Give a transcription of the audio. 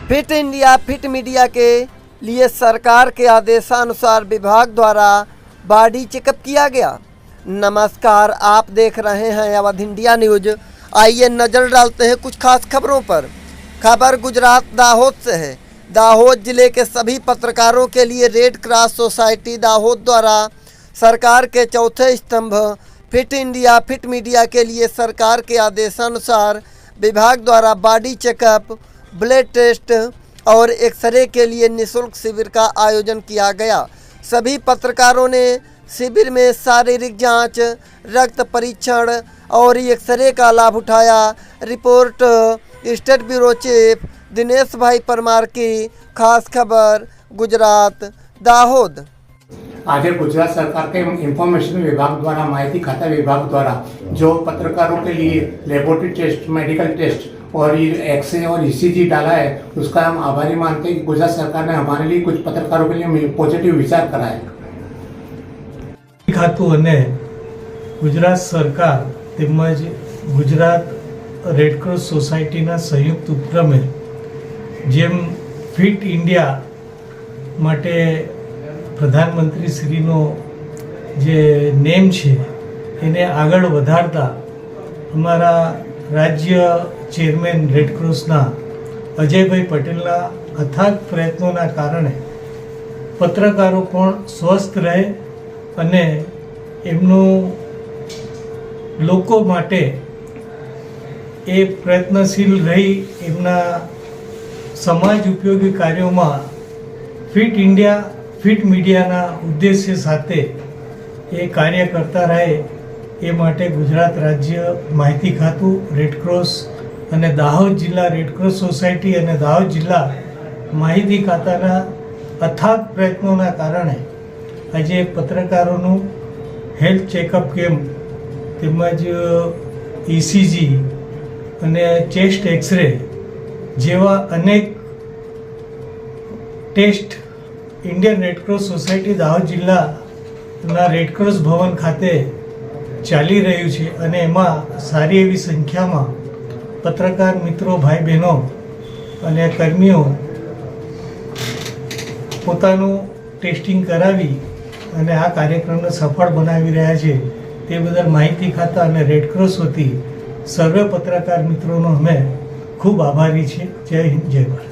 Fit India fit media के लिए सरकार के आदेशानुसार विभाग द्वारा बॉडी चेकअप किया गया। नमस्कार, आप देख रहे हैं अवध इंडिया न्यूज। आइए नज़र डालते हैं कुछ खास खबरों पर। खबर गुजरात दाहोद से है। दाहोद जिले के सभी पत्रकारों के लिए रेड क्रॉस सोसाइटी दाहोद द्वारा सरकार के चौथे स्तंभ फिट इंडिया फिट मीडिया के लिए सरकार के आदेशानुसार विभाग द्वारा बॉडी चेकअप, ब्लड टेस्ट और एक्सरे के लिए निःशुल्क शिविर का आयोजन किया गया। सभी पत्रकारों ने शिविर में शारीरिक जांच, रक्त परीक्षण और एक्सरे का लाभ उठाया। Report state bureau chief Dinesh भाई परमार की खास खबर गुजरात दाहोद। आज गुजरात सरकार के इंफॉर्मेशन विभाग द्वारा, माहिती खाता विभाग द्वारा जो पत्रकारों के लिए लेबोरेटरी टेस्ट, मेडिकल टेस्ट और ये एक्सरे और ईसीजी डाला है, उसका हम आभारी मानते हैं कि गुजरात सरकार ने हमारे लिए कुछ पत्रकारों के लिए पॉजिटिव विचार करा है। खातु અને ગુજરાત સરકાર તેમજ ગુજરાત રેડક્રોસ સોસાયટીના સંયુક્ત ઉપક્રમે જેમ ફિટ ઇન્ડિયા માટે પ્રધાનમંત્રીશ્રીનો જે નેમ છે એને આગળ વધારતા અમારા રાજ્ય ચેરમેન રેડક્રોસના અજયભાઈ પટેલના અથાગ પ્રયત્નોના કારણે પત્રકારો પણ સ્વસ્થ રહે અને એમનું લોકો માટે એ પ્રયત્નશીલ રહી એમના સમાજ ઉપયોગી કાર્યોમાં ફિટ ઇન્ડિયા ફિટ મીડિયાના ઉદ્દેશ્ય સાથે એ કાર્ય કરતા રહે એ માટે ગુજરાત રાજ્ય માહિતી ખાતું, રેડક્રોસ અને દાહોદ જિલ્લા રેડક્રોસ સોસાયટી અને દાહોદ જિલ્લા માહિતી ખાતાના અથાગ પ્રયત્નોના કારણે આજે પત્રકારોનું હેલ્થ ચેકઅપ કેમ્પ તેમજ ઈસીજી અને ચેસ્ટ એક્સરે જેવા અનેક test Indian Red Cross Society Dahod જિલ્લાના રેડક્રોસ ભવન ખાતે ચાલી રહ્યું છે અને એમાં સારી એવી સંખ્યામાં પત્રકાર મિત્રો, ભાઈ બહેનો અને કર્મીઓ પોતાનું ટેસ્ટિંગ કરાવી અને આ કાર્યક્રમને સફળ બનાવી રહ્યા છે તે બદલ માહિતી ખાતા અને રેડક્રોસ વતી સર્વે પત્રકાર મિત્રોનો અમે ખૂબ આભારી છીએ। જય હિન્દ, જય ભારત।